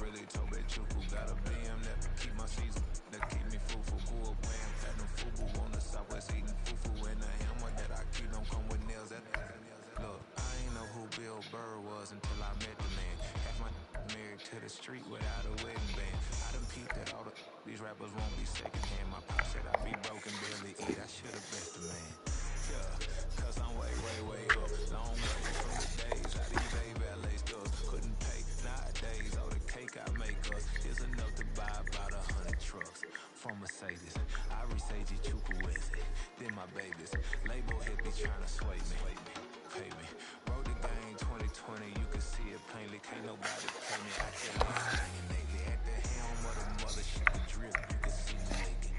really told me Chuku got a BM that keep my season, that keep me fufu. Go away and platinum fubu on the southwest eating fufu. And the hammer that I keep don't come with nails. Look, I ain't know who Bill Burr was until I met the man. Half my married to the street without a wedding band. I done peeped that all these rappers won't be secondhand. My pop said I'd be broken, barely eat. I should've blessed the man. Yeah, cause I'm way up. Long way from the days I these valet stores couldn't pay. Nowadays, all the cake I make us is enough to buy about 100 trucks from Mercedes. I resage Chukwueze, then my babies. Label hippies trying to sway me, pay me. Wrote the game 2020, you can see it plainly. Can't nobody pay me. I can't be lately. At the helm of the mothership, the drip, you can see me naked.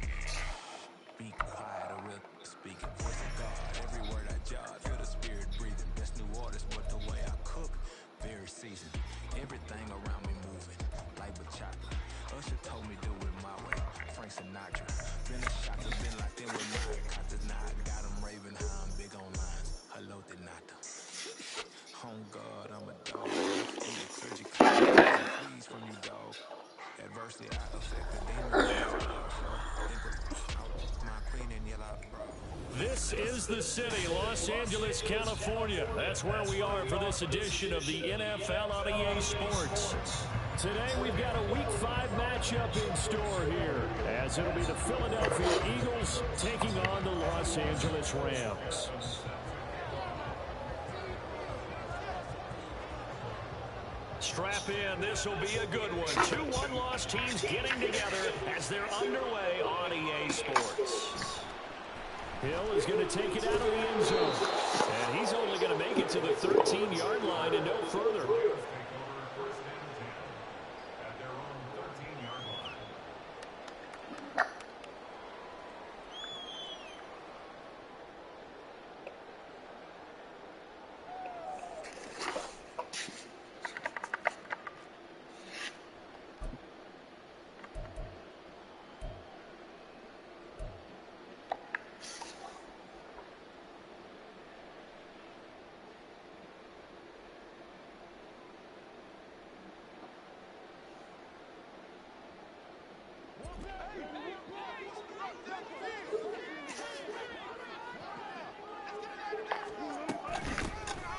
Be quiet, a real speaking. Voice of God, every word I jot. Feel the spirit breathing. Best new artist, but the way I cook, very seasoned. Everything around me moving, like bachata. Usher told me do it my way. Frank Sinatra. Been a shot, been locked in with my contest. Now I got them raving how I'm big on lines. Hello, Denata. On God, I'm a dog. Need a clergy please from you, dog. Adversely, I affect the demon. My queen and yellow bra. This is the city, Los Angeles, California. That's where we are for this edition of the NFL on EA Sports. Today we've got a Week 5 matchup in store here, as it'll be the Philadelphia Eagles taking on the Los Angeles Rams. Strap in, this will be a good one. Two one-loss teams getting together as they're underway on EA Sports. Hill is going to take it out of the end zone. And he's only going to make it to the 13-yard line and no further.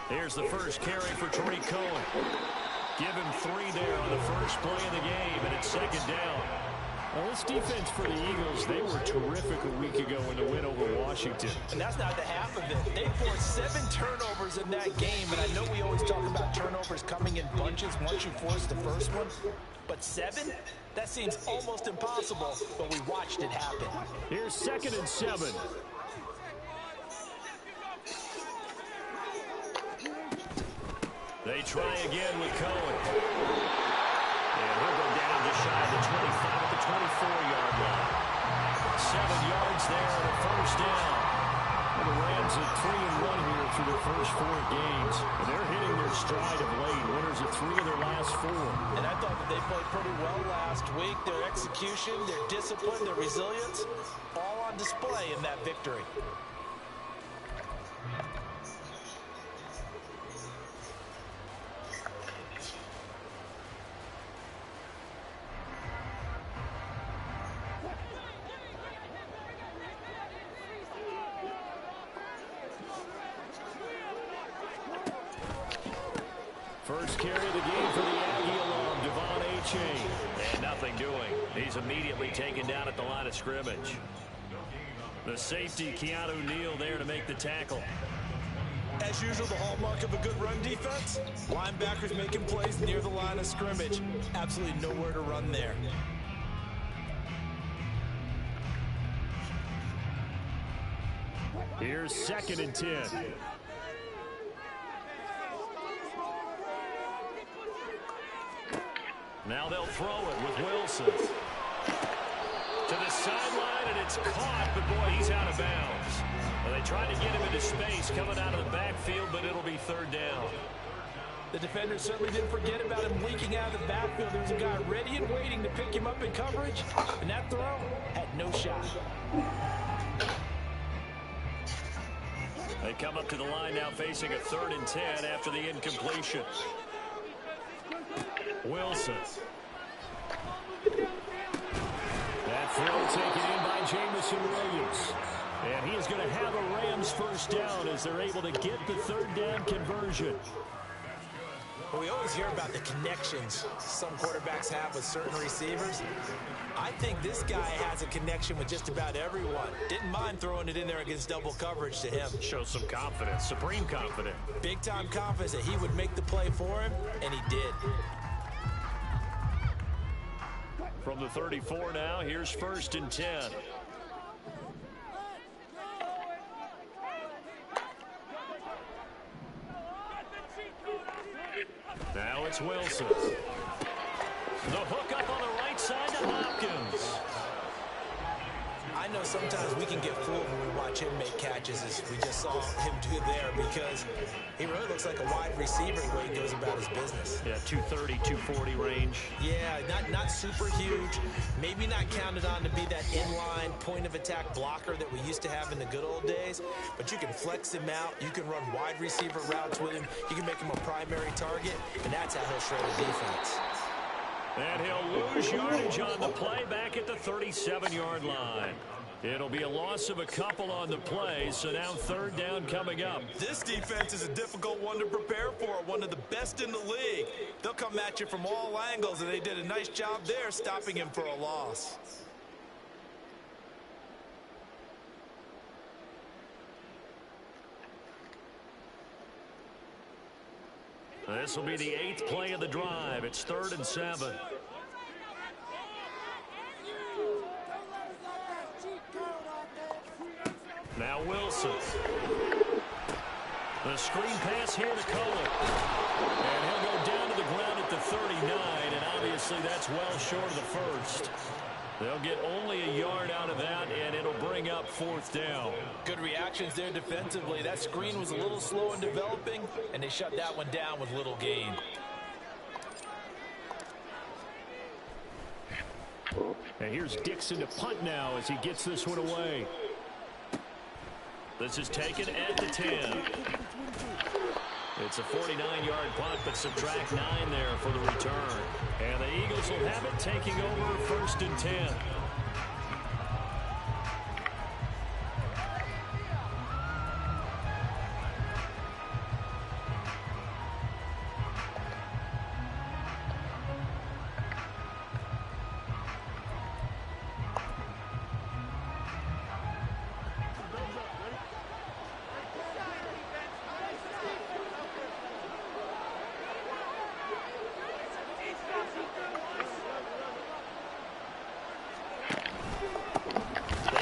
Here's the first carry for Tariq Cohen. Give him 3 there on the first play of the game, and it's second down. Well, this defense for the Eagles, they were terrific a week ago in the win over Washington. And that's not the half of it. They forced 7 turnovers in that game, and I know we always talk about turnovers coming in bunches once you force the first one. But 7? That seems almost impossible, but we watched it happen. Here's 2nd and 7. They try again with Cohen. And he'll go down just shy of the 25 at the 24-yard line. 7 yards there and a first down. And the Rams are 3-1 here through their first 4 games. And they're hitting their stride of late. Winners of 3 of their last 4. And I thought that they played pretty well last week. Their execution, their discipline, their resilience, all on display in that victory. First carry of the game for the Aggie alum, Devon Achane. And nothing doing. He's immediately taken down at the line of scrimmage. The safety, Keanu Neal, there to make the tackle. As usual, the hallmark of a good run defense, linebackers making plays near the line of scrimmage. Absolutely nowhere to run there. Here's 2nd and 10. Now they'll throw it with Wilson. To the sideline, and it's caught, but boy, he's out of bounds. Well, they tried to get him into space coming out of the backfield, but it'll be 3rd down. The defender certainly didn't forget about him leaking out of the backfield. There was a guy ready and waiting to pick him up in coverage, and that throw had no shot. They come up to the line now facing a 3rd and 10 after the incompletion. Wilson That throw taken in by Jamison Williams. And he is going to have a Rams first down as they're able to get the third down conversion. Well, we always hear about the connections some quarterbacks have with certain receivers. I think this guy has a connection with just about everyone. Didn't mind throwing it in there against double coverage to him. Shows some confidence, supreme confidence. Big-time confidence that he would make the play for him, and he did. From the 34 now, here's 1st and 10. Now it's Wilson. The hook up on the right side to Hopkins. I know sometimes we can get fooled when we watch him make catches, as we just saw him do there, because he really looks like a wide receiver the way he goes about his business. Yeah, 230, 240 range. Yeah, not super huge. Maybe not counted on to be that inline point-of-attack blocker that we used to have in the good old days, but you can flex him out. You can run wide receiver routes with him. You can make him a primary target, and that's how he'll shred a defense. And he'll lose yardage on the play back at the 37-yard line. It'll be a loss of a couple on the play, so now third down coming up. This defense is a difficult one to prepare for, one of the best in the league. They'll come at you from all angles, and they did a nice job there stopping him for a loss. This will be the 8th play of the drive. It's 3rd and 7. Now Wilson. The screen pass here to Cohen. And he'll go down to the ground at the 39, and obviously that's well short of the first. They'll get only a yard out of that, and it'll bring up 4th down. Good reactions there defensively. That screen was a little slow in developing, and they shut that one down with little gain. And here's Dixon to punt now as he gets this one away. This is taken at the 10. It's a 49-yard punt, but subtract 9 there for the return. And the Eagles will have it, taking over 1st and 10.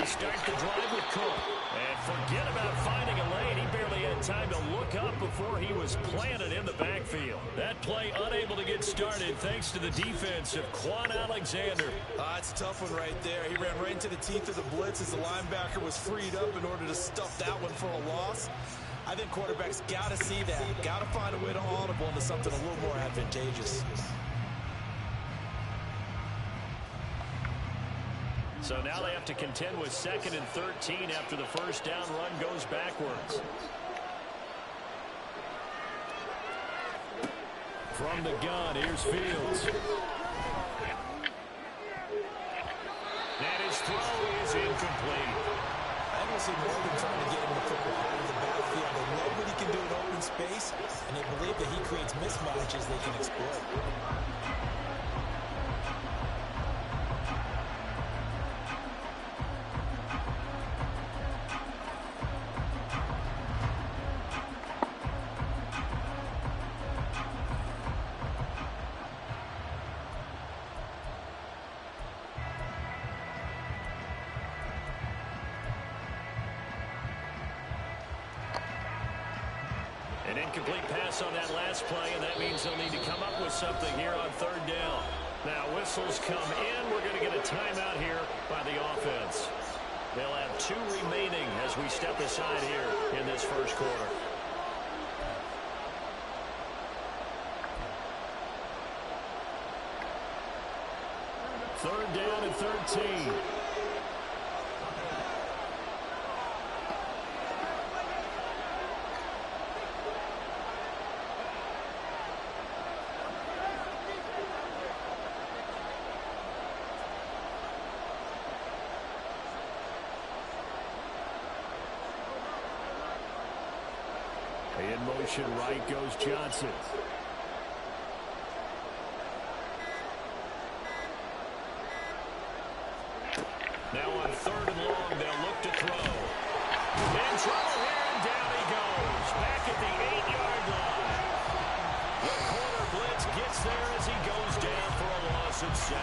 Start the drive with Cook. And forget about finding a lane. He barely had time to look up before he was planted in the backfield. That play unable to get started thanks to the defense of Quan Alexander. It's a tough one right there. He ran right into the teeth of the blitz as the linebacker was freed up in order to stuff that one for a loss. I think quarterbacks got to see that. Got to find a way to audible into something a little more advantageous. So now they have to contend with 2nd and 13 after the first down run goes backwards. From the gun, here's Fields. And his throw is incomplete. I don't see Morgan trying to get him the football out of the backfield. They know what he can do in open space, and they believe that he creates mismatches they can exploit. An incomplete pass on that last play, and that means they'll need to come up with something here on 3rd down. Now whistles come in. We're going to get a timeout here by the offense. They'll have 2 remaining as we step aside here in this first quarter. Third down and 13. motion. Right goes Johnson. Now on 3rd and long, they'll look to throw. In trouble here, and down he goes. Back at the 8-yard line. The corner blitz gets there as he goes down for a loss of 7.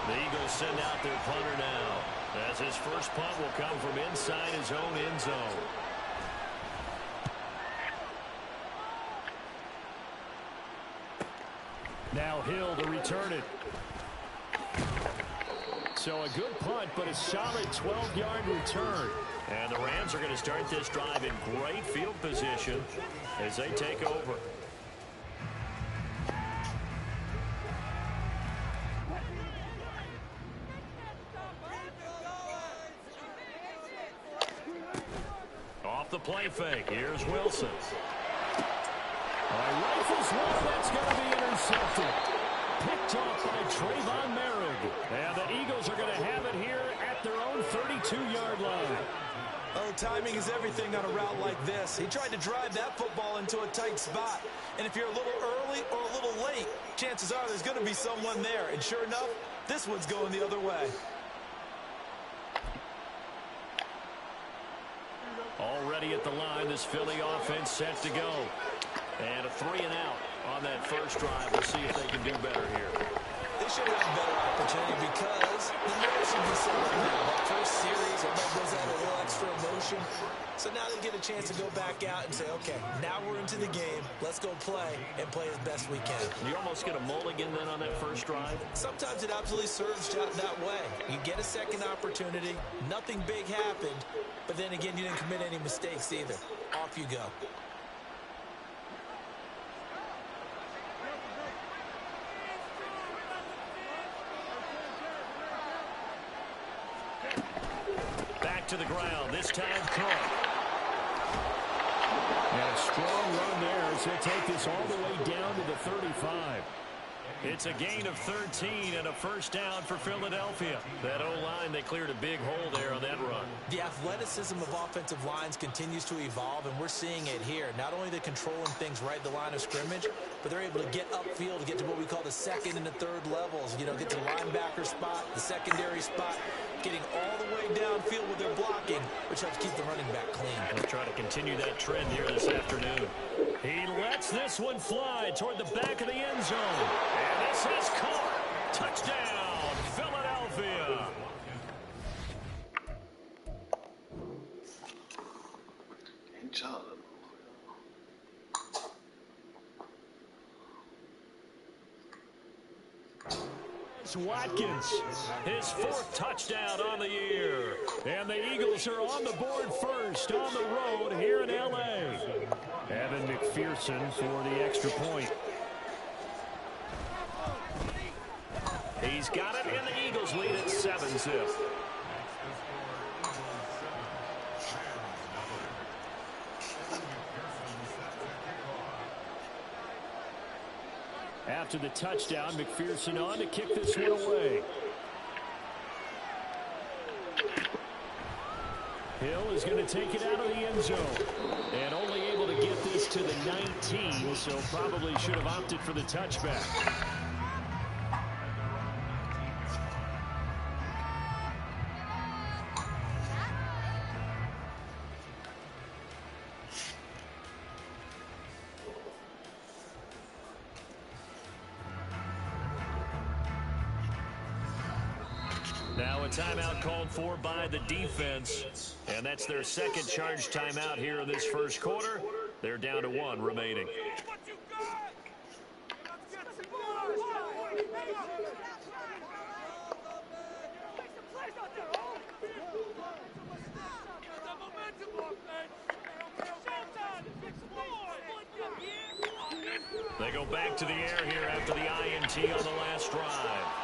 The Eagles send out their punter now, as his first punt will come from inside his own end zone. Now Hill to return it. So a good punt, but a solid 12-yard return. And the Rams are going to start this drive in great field position as they take over. Off the play fake, here's Wilson. Rifles one, that's going to be intercepted. Picked off by Trayvon Merrick. And the Eagles are going to have it here at their own 32-yard line. Oh, timing is everything on a route like this. He tried to drive that football into a tight spot. And if you're a little early or a little late, chances are there's going to be someone there. And sure enough, this one's going the other way. Already at the line, this Philly offense set to go. And a 3 and out on that first drive. We'll see if they can do better here. They should have a better opportunity because the noise should be set right now. That first series, everybody goes out a little extra emotion. So now they get a chance to go back out and say, okay, now we're into the game. Let's go play and play as best we can. You almost get a mulligan then on that first drive? Sometimes it absolutely serves that way. You get a second opportunity. Nothing big happened. But then again, you didn't commit any mistakes either. Off you go. Back to the ground, this time Cook. And a strong run there as they take this all the way down to the 35. It's a gain of 13 and a first down for Philadelphia. That O-line, they cleared a big hole there on that run. The athleticism of offensive lines continues to evolve, and we're seeing it here. Not only they're controlling things right at the line of scrimmage, but they're able to get upfield to get to what we call the second and the third levels. You know, get to the linebacker spot, the secondary spot, getting all the way downfield with their blocking, which helps keep the running back clean. They'll try to continue that trend here this afternoon. He lets this one fly toward the back of the end zone. And this is caught. Touchdown, Philadelphia. Watkins, his 4th touchdown on the year. And the Eagles are on the board first on the road here in L.A. Evan McPherson for the extra point. He's got it, and the Eagles lead at 7-zip. After the touchdown, McPherson on to kick this one away. Hill is going to take it out of the end zone. And only able to get this to the 19, so probably should have opted for the touchback. Now a timeout called for by the defense, and that's their second charge timeout here in this first quarter. They're down to 1 remaining. They go back to the air here after the INT on the last drive.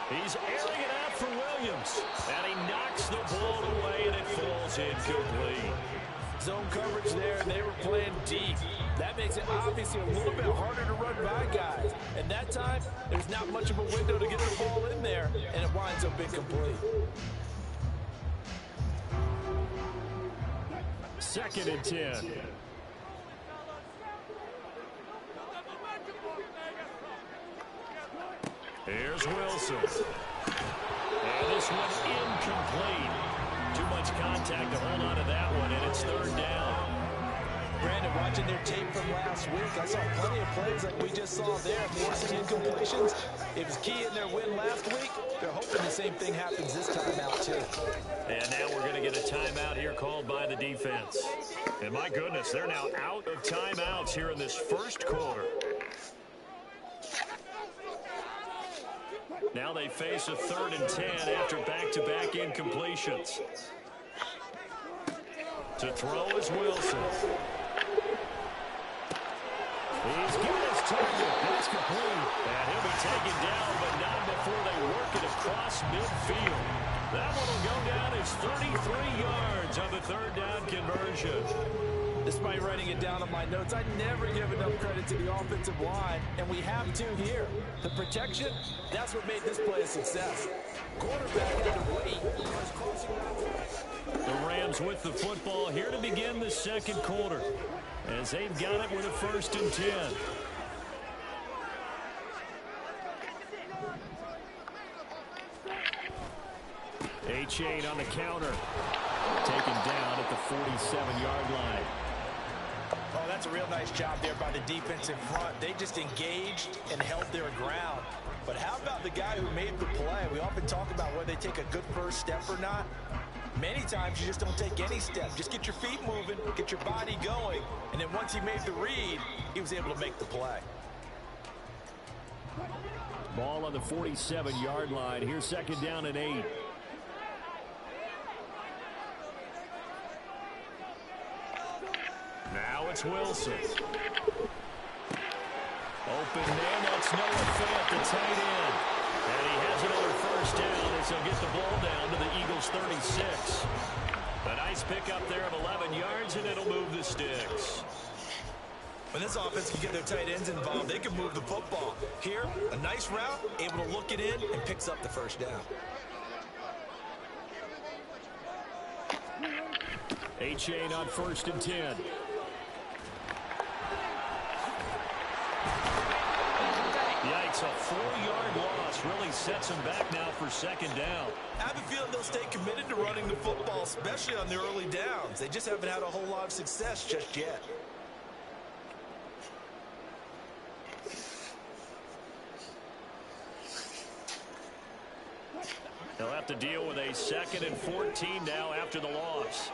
He's airing it out for Williams, and he knocks the ball away, and it falls incomplete. Zone coverage there, and they were playing deep. That makes it obviously a little bit harder to run by guys. And that time, there's not much of a window to get the ball in there, and it winds up incomplete. 2nd and 10. Here's Wilson. And this one incomplete. Too much contact to hold on to that one, and it's third down. Brandon, watching their tape from last week, I saw plenty of plays like we just saw there, forcing incompletions. It was key in their win last week. They're hoping the same thing happens this time out, too. And now we're going to get a timeout here called by the defense. And my goodness, they're now out of timeouts here in this first quarter. Now they face a 3rd and 10 after back-to-back incompletions. To throw is Wilson. He's got his target. That's complete. And he'll be taken down, but not before they work it across midfield. That one will go down as 33 yards on the 3rd down conversion. Despite writing it down on my notes, I never give enough credit to the offensive line, and we have to here. The protection, that's what made this play a success. Quarterback had to wait. The Rams with the football here to begin the second quarter, as they've got it with a 1st and 10. A-Chain on the counter. Taken down at the 47-yard line. Oh, that's a real nice job there by the defense in front. They just engaged and held their ground. But how about the guy who made the play? We often talk about whether they take a good first step or not. Many times you just don't take any step. Just get your feet moving, get your body going, and then once he made the read, he was able to make the play. Ball on the 47-yard line. Here's 2nd down and 8. Now it's Wilson. Open man, that's Noah Fant, the tight end. And he has another 1st down as he'll get the ball down to the Eagles' 36. A nice pickup there of 11 yards, and it'll move the sticks. When this offense can get their tight ends involved, they can move the football. Here, a nice route, able to look it in, and picks up the 1st down. A-Chain on 1st and 10. Yikes, a 4-yard loss really sets them back now for 2nd down. I have a feeling they'll stay committed to running the football, especially on the early downs. They just haven't had a whole lot of success just yet. They'll have to deal with a 2nd and 14 now after the loss.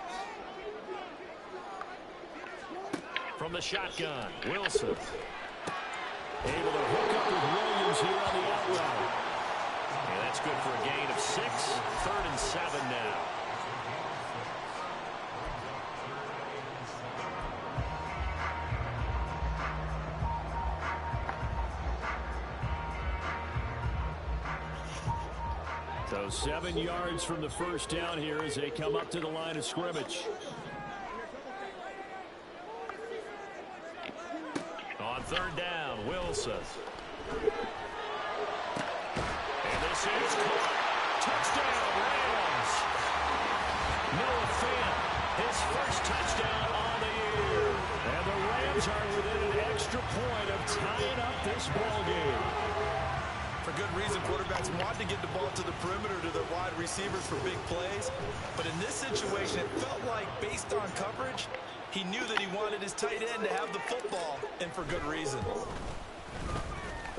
From the shotgun, Wilson. Able to hook up with Williams here on the out route. And that's good for a gain of 6. 3rd and 7 now. So 7 yards from the 1st down here as they come up to the line of scrimmage. On 3rd down, Wilson. And this is caught. Touchdown, Rams. Noah Fant, his 1st touchdown on the year. And the Rams are within an extra point of tying up this ballgame. For good reason, quarterbacks want to get the ball to the perimeter to their wide receivers for big plays. But in this situation, it felt like, based on coverage, he knew that he wanted his tight end to have the football, and for good reason.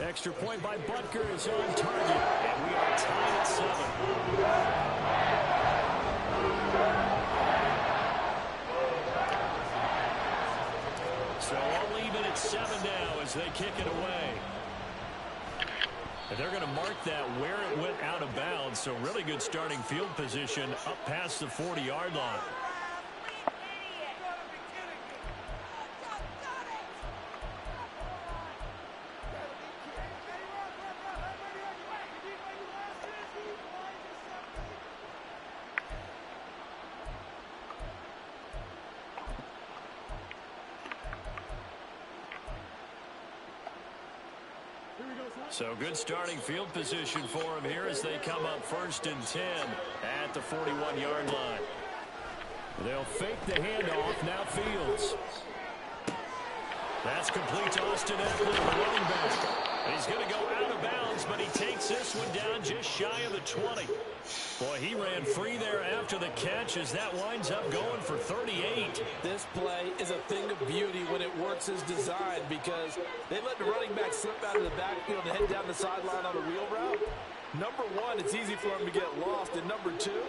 Extra point by Butker is on target, and we are tied at 7. So all even at 7 now as they kick it away. And they're going to mark that where it went out of bounds, so really good starting field position up past the 40-yard line. So good starting field position for him here as they come up 1st and 10 at the 41-yard line. They'll fake the handoff, now Fields. That's complete to Austin Eckler, the running back. And he's going to go out of bounds, but he takes one down just shy of the 20. Boy, he ran free there after the catch as that winds up going for 38. This play is a thing of beauty when it works as designed because they let the running back slip out of the backfield and head down the sideline on a wheel route. Number one, it's easy for him to get lost. And number two,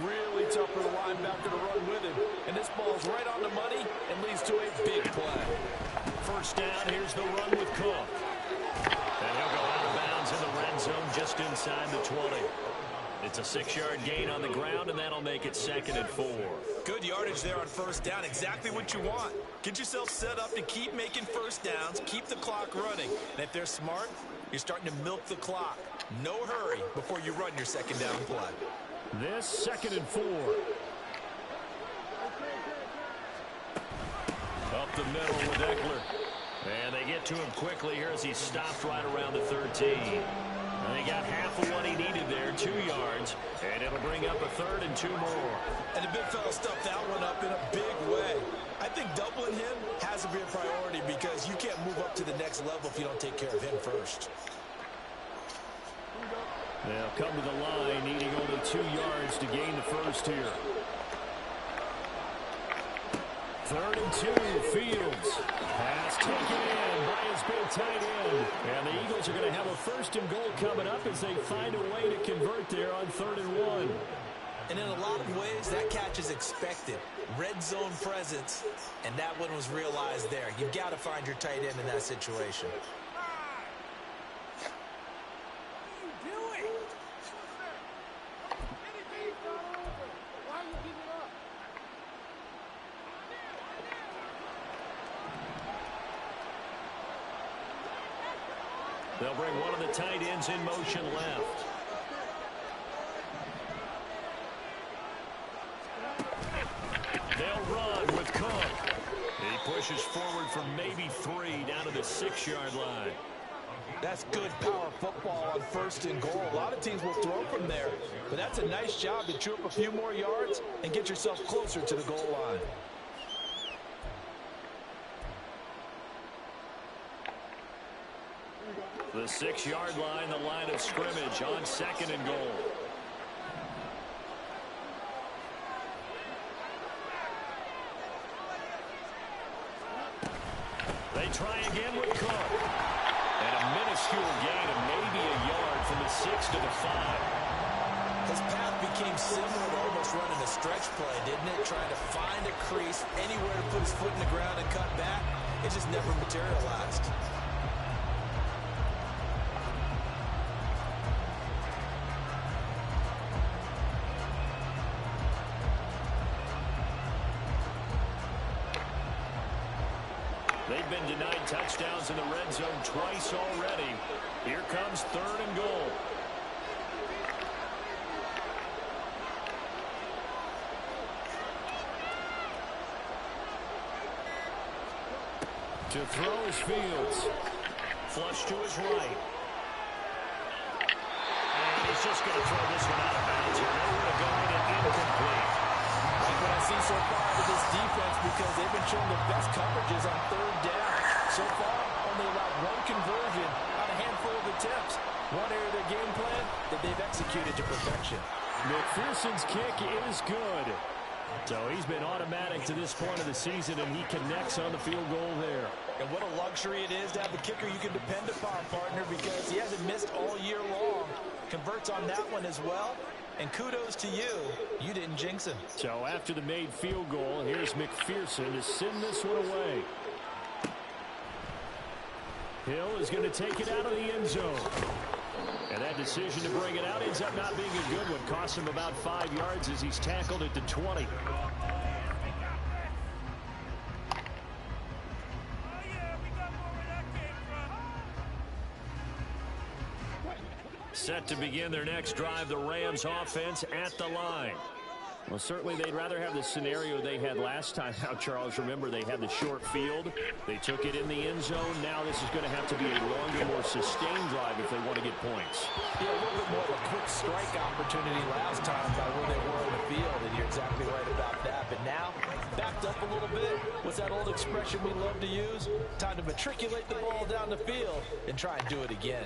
really tough for the linebacker to run with him. And this ball's right on the money and leads to a big play. First down, here's the run with Cook. And he'll go out of bounds in the red zone just inside the 20. It's a 6-yard gain on the ground, and that'll make it 2nd and 4. Good yardage there on first down. Exactly what you want. Get yourself set up to keep making first downs, keep the clock running. And if they're smart, you're starting to milk the clock. No hurry before you run your second down play. This 2nd and 4. Up the middle with Eckler. And they get to him quickly here as he stopped right around the 13. And they got half of what he needed there, 2 yards. And it'll bring up a 3rd and 2 more. And the big fella stuffed that one up in a big way. I think doubling him has to be a priority because you can't move up to the next level if you don't take care of him first. They'll come to the line, needing only 2 yards to gain the first here. 3rd and 2, Fields. Pass taken in by his big tight end. And the Eagles are going to have a 1st and goal coming up as they find a way to convert there on 3rd and 1. And in a lot of ways, that catch is expected. Red zone presence, and that one was realized there. You've got to find your tight end in that situation. They'll bring one of the tight ends in motion left. They'll run with Cook. He pushes forward for maybe 3 down to the 6-yard line. That's good power football on 1st and goal. A lot of teams will throw from there, but that's a nice job to chew up a few more yards and get yourself closer to the goal line. The 6-yard line, the line of scrimmage on 2nd and goal. They try again with Cook. And a minuscule gain of maybe a yard from the 6 to the 5. His path became similar to almost running a stretch play, didn't it? Trying to find a crease, anywhere to put his foot in the ground and cut back. It just never materialized. They've been denied touchdowns in the red zone twice already. Here comes 3rd and goal. To throw is Fields. Flush to his right. And he's just going to throw this one out of bounds here. Nowhere to go in and incomplete. Like what I see so far with this defense because they've been showing the best coverages on 3rd down. So far, only allowed 1 conversion on a handful of attempts. One area of their game plan that they've executed to perfection. McPherson's kick is good. So he's been automatic to this point of the season, and he connects on the field goal there. And what a luxury it is to have a kicker you can depend upon, partner, because he hasn't missed all year long. Converts on that one as well. And kudos to you. You didn't jinx him. So after the made field goal, here's McPherson to send this one away. Hill is going to take it out of the end zone. And that decision to bring it out ends up not being a good one. Cost him about 5 yards as he's tackled at the 20. Set to begin their next drive, the Rams offense at the line. Well, certainly they'd rather have the scenario they had last time out, Charles. Remember, they had the short field. They took it in the end zone. Now this is going to have to be a longer, more sustained drive if they want to get points. Yeah, a little bit more of a quick strike opportunity last time by where they were in the field, and you're exactly right about that. But now, backed up a little bit. What's that old expression we love to use? Time to matriculate the ball down the field and try and do it again.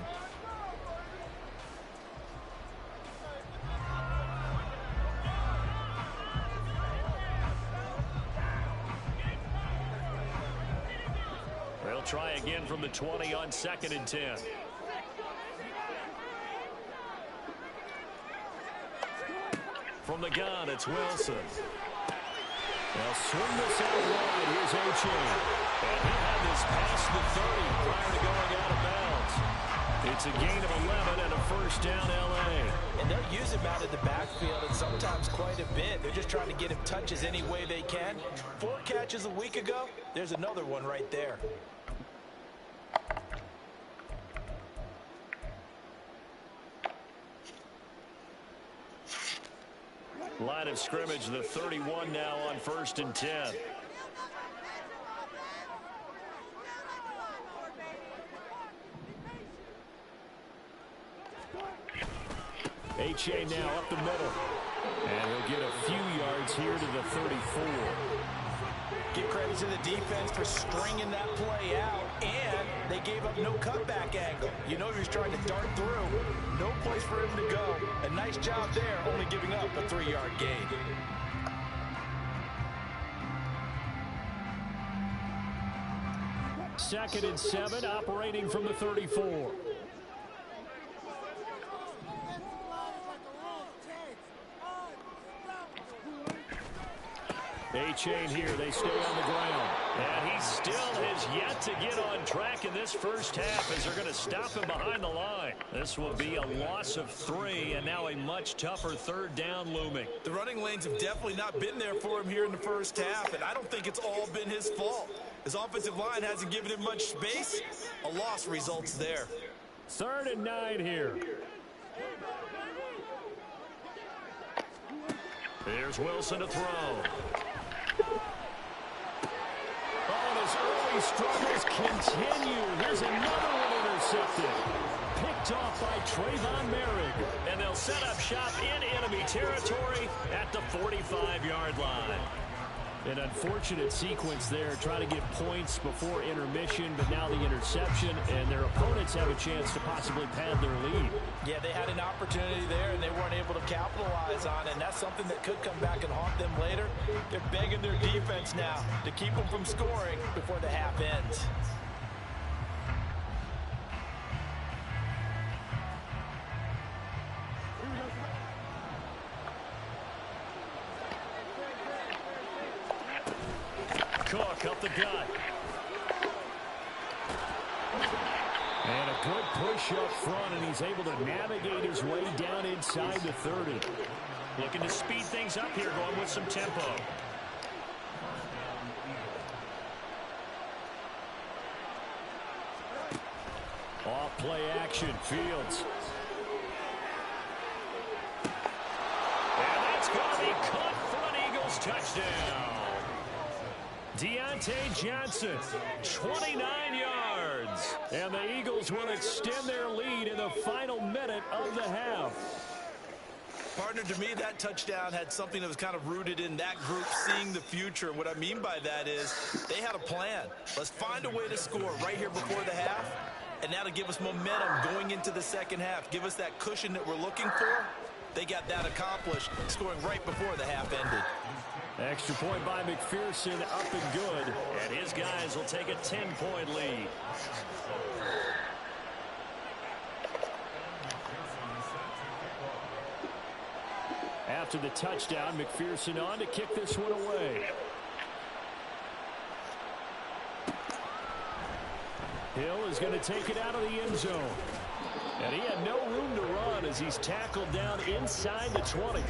from the 20 on 2nd and 10. From the gun, it's Wilson. They'll swing this out wide. Here's A-Chain. And he had this past the 30 prior to going out of bounds. It's a gain of 11 and a first down, L.A. And they'll use him out of the backfield, and sometimes quite a bit. They're just trying to get him touches any way they can. 4 catches a week ago. There's another one right there. Line of scrimmage, the 31 now on 1st and 10. A-Chain now up the middle. And he'll get a few yards here to the 34. Give credit to the defense for stringing that play out, and they gave up no cutback angle. You know he was trying to dart through. No place for him to go. A nice job there, only giving up a 3-yard gain. Second and 7, operating from the 34. A-Chain here, they stay on the ground. And he still has yet to get on track in this first half as they're going to stop him behind the line. This will be a loss of 3, and now a much tougher 3rd down looming. The running lanes have definitely not been there for him here in the first half, and I don't think it's all been his fault. His offensive line hasn't given him much space. A loss results there. 3rd and 9 here. Here's Wilson to throw. Early struggles continue. Here's another one intercepted. Picked off by Trayvon Merrick. And they'll set up shop in enemy territory at the 45-yard line. An unfortunate sequence there, trying to get points before intermission, but now the interception, and their opponents have a chance to possibly pad their lead. Yeah, they had an opportunity there, and they weren't able to capitalize on it, and that's something that could come back and haunt them later. They're begging their defense now to keep them from scoring before the half ends. Cook up the gut. And a good push up front, and he's able to navigate his way down inside the 30. Looking to speed things up here, going with some tempo. Off play action, Fields. And that's going to be caught for an Eagles touchdown. Deontay Johnson, 29 yards. And the Eagles will extend their lead in the final minute of the half. Partner, to me, that touchdown had something that was kind of rooted in that group seeing the future. What I mean by that is they had a plan. Let's find a way to score right here before the half, and that'll give us momentum going into the second half. Give us that cushion that we're looking for. They got that accomplished, scoring right before the half ended. Extra point by McPherson, up and good. And his guys will take a 10-point lead. After the touchdown, McPherson on to kick this one away. Hill is going to take it out of the end zone. And he had no room to run as he's tackled down inside the 20.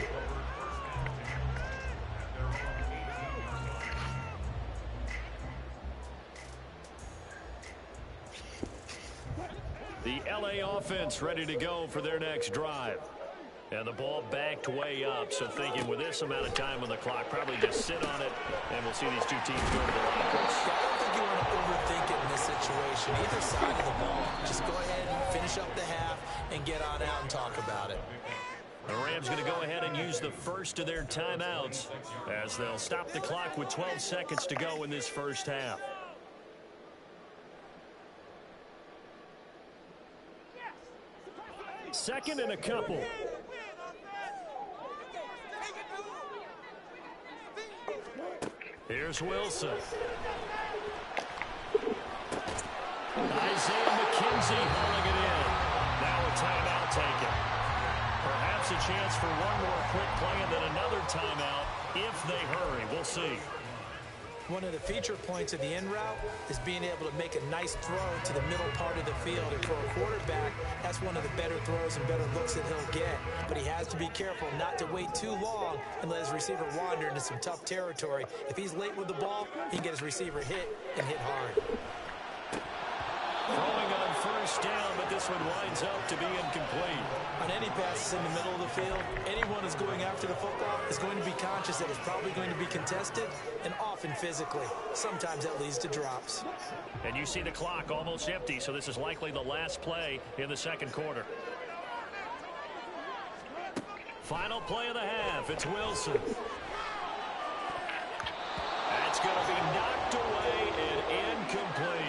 The LA offense ready to go for their next drive. And the ball backed way up, so thinking with this amount of time on the clock, probably just sit on it, and we'll see these two teams go to the lockers. I don't think you want to overthink it in this situation. Either side of the ball, just go ahead and finish up the half and get on out and talk about it. The Rams going to go ahead and use the first of their timeouts as they'll stop the clock with 12 seconds to go in this first half. Second and a couple. Here's Wilson. Isaiah McKenzie hauling it in. Now a timeout taken. Perhaps a chance for one more quick play and then another timeout if they hurry. We'll see. One of the feature points of the in route is being able to make a nice throw to the middle part of the field. And for a quarterback, that's one of the better throws and better looks that he'll get. But he has to be careful not to wait too long and let his receiver wander into some tough territory. If he's late with the ball, he can get his receiver hit and hit hard. Throwing on first down, but this one winds up to be incomplete. On any passes in the middle of the field, anyone who's going after the football is going to be conscious that it's probably going to be contested and often physically. Sometimes that leads to drops. And you see the clock almost empty, so this is likely the last play in the second quarter. Final play of the half. It's Wilson. That's going to be knocked away and incomplete.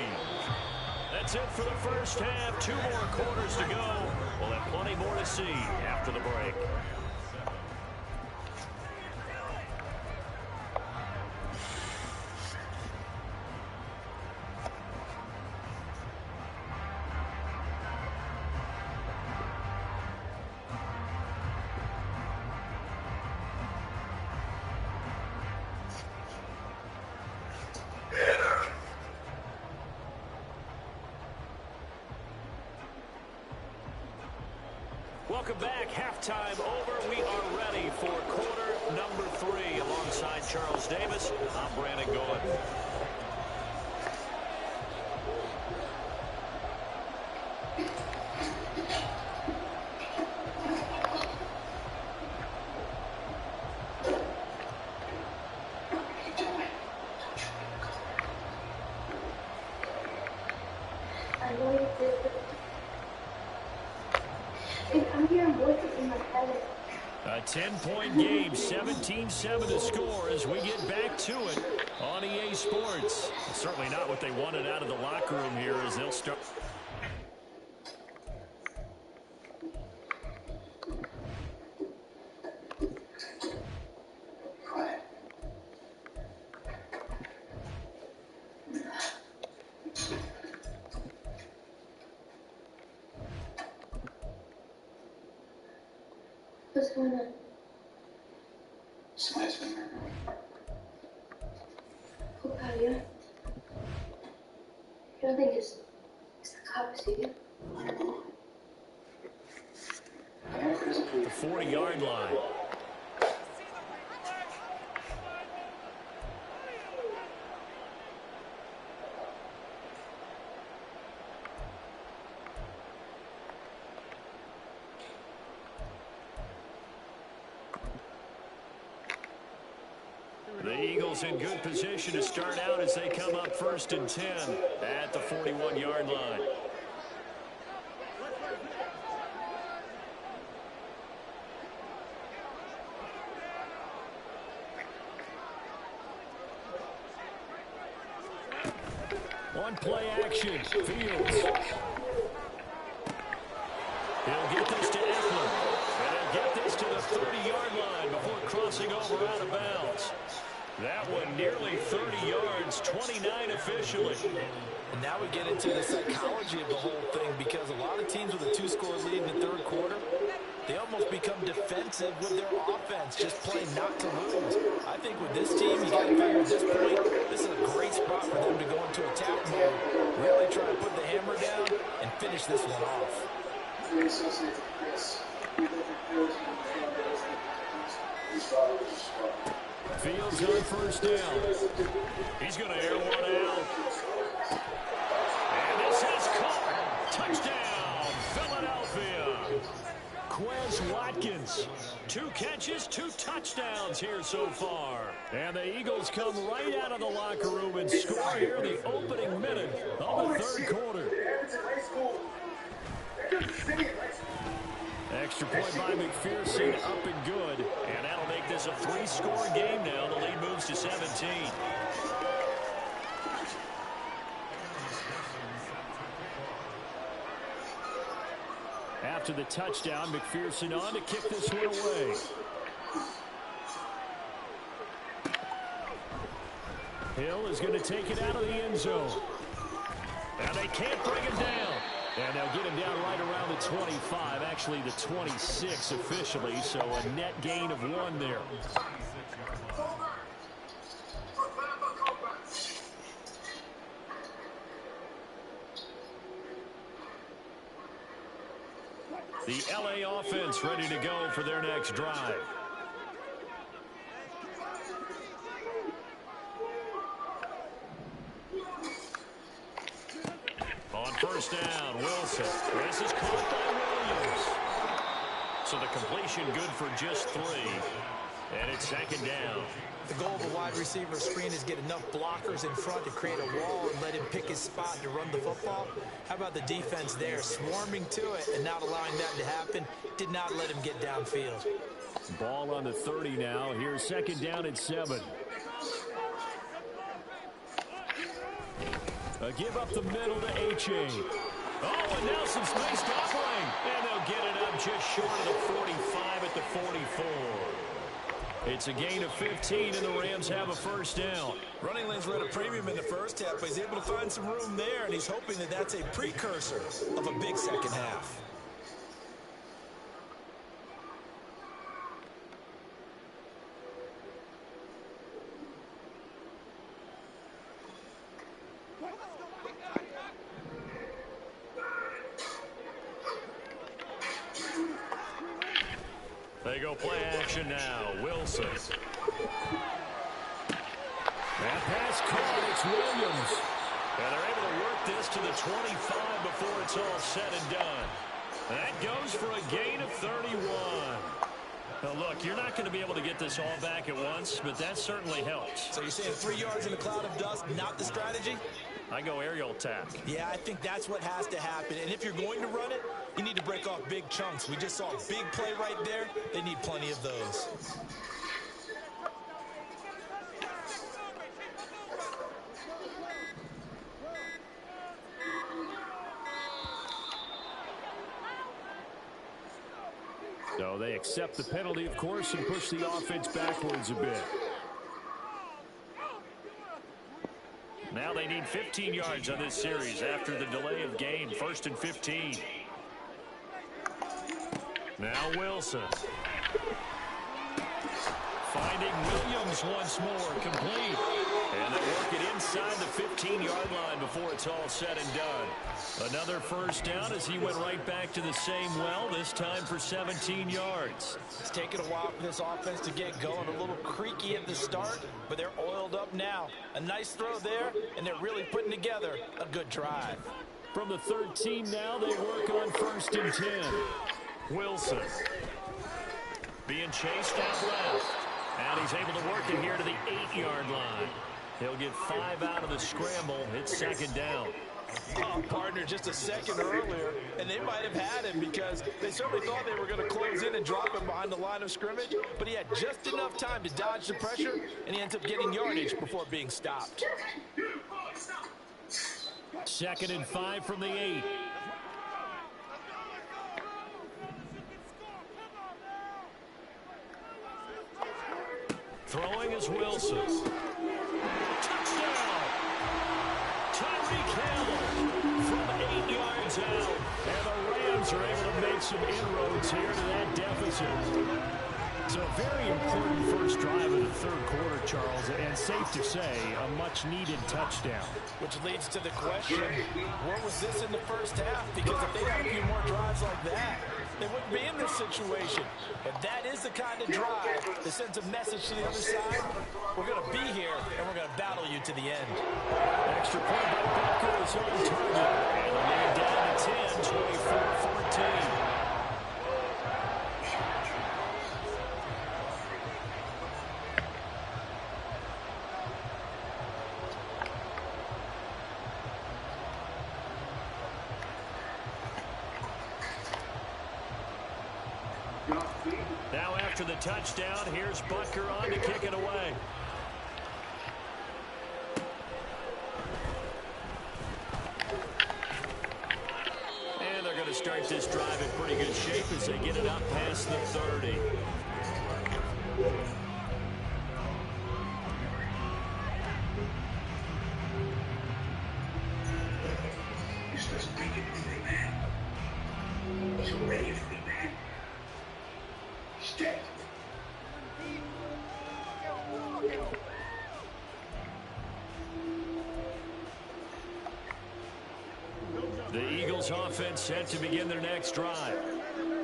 That's it for the first half. 2 more quarters to go. We'll have plenty more to see after the break. Welcome back. Halftime over. We are ready for quarter number 3. Alongside Charles Davis, I'm Brandon Gould. A 10-point game, 17-7 to score as we get back to it on EA Sports. Certainly not what they wanted out of the locker room here as they'll start. What's going on? Somebody's been murdered. Who got you? You don't think it's the cops, do you? I don't know. The 40-yard line. The Eagles in good position to start out as they come up 1st and 10 at the 41-yard line. One play action. Fields. He'll get this to Eckler. And he'll get this to the 30-yard line before crossing over out of bounds. That one nearly 30 yards, 29 officially. And now we get into the psychology of the whole thing because a lot of teams with a 2-score lead in the third quarter, they almost become defensive with their offense, just playing not to lose. I think with this team, you got to figure at this point, this is a great spot for them to go into attack mode, really try to put the hammer down and finish this one off. Fields on first down. He's going to air one out. And this is caught. Touchdown, Philadelphia. Quez Watkins. 2 catches, 2 touchdowns here so far. And the Eagles come right out of the locker room and score here in the opening minute of the third quarter. Extra point by McPherson, up and good. And that'll make this a 3-score game now. The lead moves to 17. After the touchdown, McPherson on to kick this one away. Hill is going to take it out of the end zone. And they can't bring him down. And they'll get him down right around the 25, actually the 26 officially, so a net gain of 1 there. The LA offense ready to go for their next drive. On first down, Wilson. This is caught by Williams. So the completion good for just 3. And it's second down. The goal of a wide receiver screen is get enough blockers in front to create a wall and let him pick his spot to run the football. How about the defense there, swarming to it and not allowing that to happen? Did not let him get downfield. Ball on the 30 now. Here's second down at 7. A give up the middle to H.A. Oh, and now some space to operate. And they'll get it up just short of the 45 at the 44. It's a gain of 15, and the Rams have a first down. Running lanes were at a premium in the first half, but he's able to find some room there, and he's hoping that that's a precursor of a big second half. They go play action now. Wilson. That pass caught. It's Williams. And they're able to work this to the 25 before it's all said and done. That goes for a gain of 31. Now, look, you're not going to be able to get this all back at once, but that certainly helps. So you're saying 3 yards in a cloud of dust, not the strategy? I go aerial attack. Yeah, I think that's what has to happen. And if you're going to run it, you need to break off big chunks. We just saw a big play right there. They need plenty of those. So they accept the penalty, of course, and push the offense backwards a bit. Now they need 15 yards on this series after the delay of game. 1st and 15. Now Wilson. Finding Williams once more, complete. And they work it inside the 15-yard line before it's all said and done. Another first down as he went right back to the same well, this time for 17 yards. It's taken a while for this offense to get going. A little creaky at the start, but they're oiled up now. A nice throw there, and they're really putting together a good drive. From the 13 now, they work on 1st and 10. Wilson being chased out left. And he's able to work it here to the 8-yard line. He'll get 5 out of the scramble. It's second down. Oh, partner, just a second earlier, and they might have had him because they certainly thought they were going to close in and drop him behind the line of scrimmage, but he had just enough time to dodge the pressure, and he ends up getting yardage before being stopped. 2nd and 5 from the 8. Throwing is Wilson. Touchdown! Tyreek Hill from 8 yards out. And the Rams are able to make some inroads here to that deficit. So a very important first drive of the third quarter, Charles, and safe to say, a much-needed touchdown. Which leads to the question, where was this in the first half? Because if they had a few more drives like that, they wouldn't be in this situation. But that is the kind of drive that sends a message to the other side. We're going to be here, and we're going to battle you to the end. Extra point by Butker is on target. And the lead down to 10, 24-14. Now after the touchdown, here's Butker on to kick it away. And they're going to start this drive in pretty good shape as they get it up past the 30. Ready for me, man. Straight. The Eagles offense set to begin their next drive.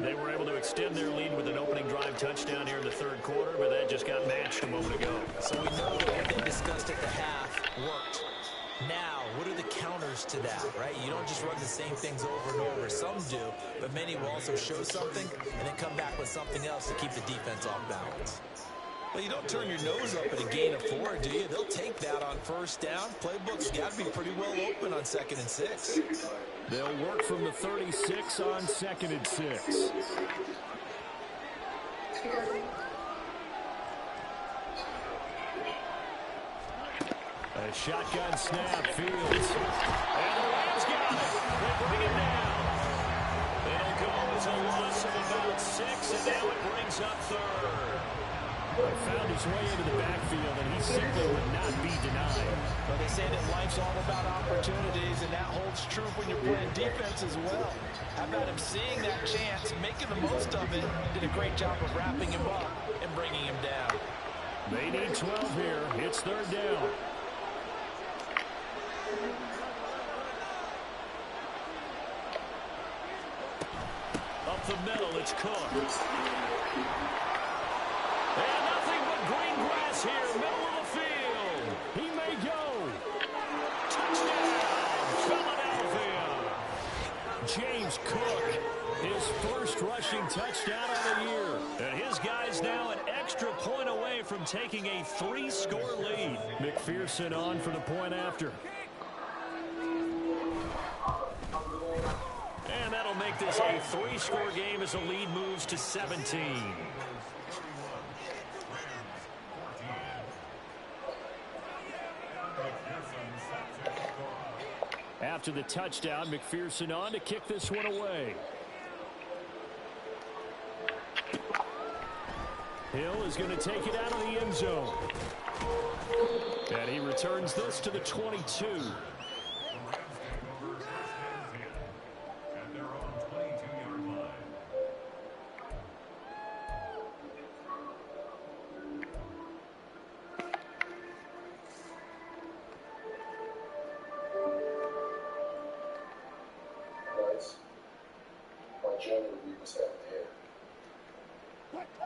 They were able to extend their lead with an opening drive touchdown here in the third quarter, but that just got matched a moment ago. So we know that what they discussed at the half worked. Now, what are the counters to that, right? You don't just run the same things over and over. Some do, but many will also show something and then come back with something else to keep the defense off balance. Well, you don't turn your nose up at a gain of 4, do you? They'll take that on first down. Playbook's got to be pretty well open on 2nd and 6. They'll work from the 36 on 2nd and 6. A shotgun snap, Fields. And the Rams got it. They bring it down. It'll go as a loss of about 6, and now it brings up 3rd. Found his way into the backfield, and he simply would not be denied. Well, they say that life's all about opportunities, and that holds true when you're playing defense as well. How about him seeing that chance, making the most of it, did a great job of wrapping him up and bringing him down. They need 12 here. It's 3rd down. Up the middle, it's Cook. And nothing but green grass here, middle of the field. He may go. Touchdown, Philadelphia. James Cook, his first rushing touchdown of the year. And his guys now an extra point away from taking a 3-score lead. McPherson on for the point after. And that'll make this a 3-score game as the lead moves to 17. After the touchdown, McPherson on to kick this one away. Hill is going to take it out of the end zone. And he returns this to the 22.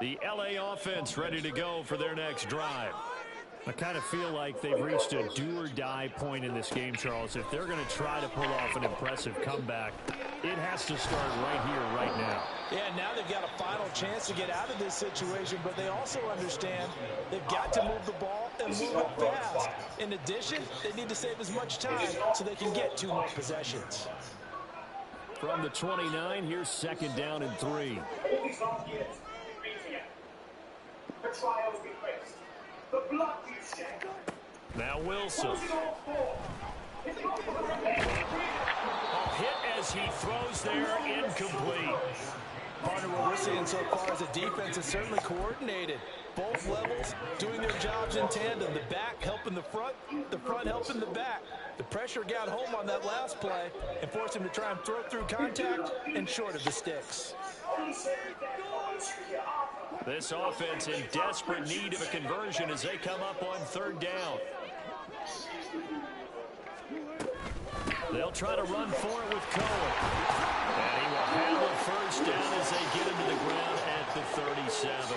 The LA offense ready to go for their next drive. I kind of feel like they've reached a do-or-die point in this game, Charles. If they're going to try to pull off an impressive comeback, it has to start right here, right now. Yeah, now they've got a final chance to get out of this situation, but they also understand they've got to move the ball and move it fast. In addition, they need to save as much time so they can get 2 more possessions. From the 29, here's 2nd down and 3. Now Wilson. Hit as he throws there, incomplete. Partner, what we're seeing so far is a defense is certainly coordinated. Both levels doing their jobs in tandem. The back helping the front helping the back. The pressure got home on that last play and forced him to try and throw through contact and short of the sticks. This offense in desperate need of a conversion as they come up on 3rd down. They'll try to run for it with Cohen. And he will have a first down as they get him to the ground at the 37.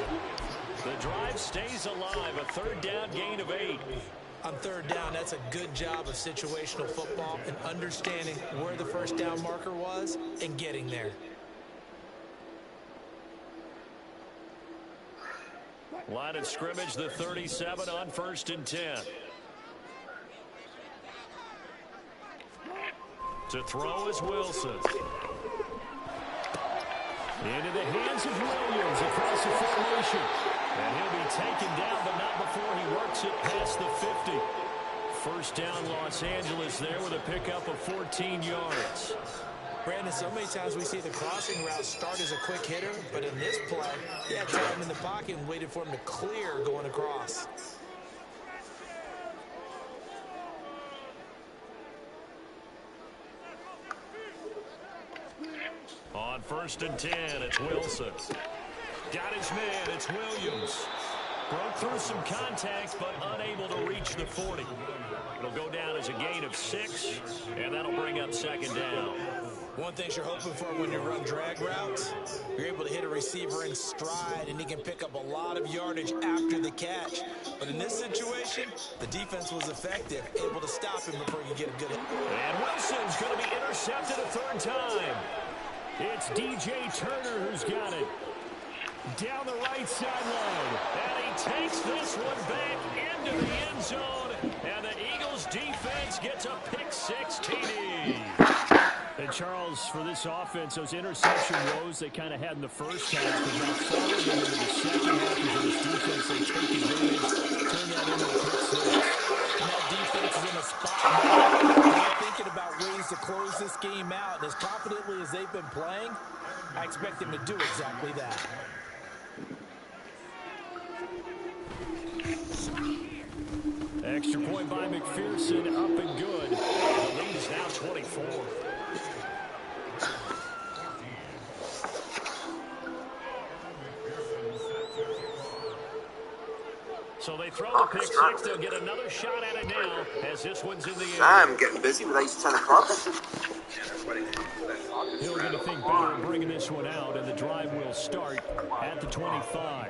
The drive stays alive, a 3rd down gain of 8. On 3rd down, that's a good job of situational football and understanding where the first down marker was and getting there. Line of scrimmage, the 37 on 1st and 10. To throw is Wilson. Into the hands of Williams across the formation. And he'll be taken down, but not before he works it past the 50. First down, Los Angeles there with a pickup of 14 yards. Brandon, so many times we see the crossing route start as a quick hitter, but in this play, he had time in the pocket and waited for him to clear going across. On first and 10, it's Wilson. Got his man, it's Williams. Broke through some contact, but unable to reach the 40. It'll go down as a gain of 6, and that'll bring up second down. One thing you're hoping for when you run drag routes, you're able to hit a receiver in stride, and he can pick up a lot of yardage after the catch. But in this situation, the defense was effective, able to stop him before you get a good hit. And Wilson's going to be intercepted a third time. It's DJ Turner who's got it. Down the right sideline. And he takes this one back into the end zone. And the Eagles defense gets a pick-6 TD. And Charles, for this offense, those interception woes they kind of had in the first half, but now following them into the second half of this defense, they take advantage, turn that into a pick-6. And that defense is in a spot now. They're thinking about ways to close this game out. And as confidently as they've been playing, I expect them to do exactly that. Extra point by McPherson, up and good. The lead is now 24. So they throw the pick-6. They'll get another shot at it now as this one's in the air. I'm getting busy with 8 to 10 o'clock. He'll get to think better of bringing this one out, and the drive will start at the 25.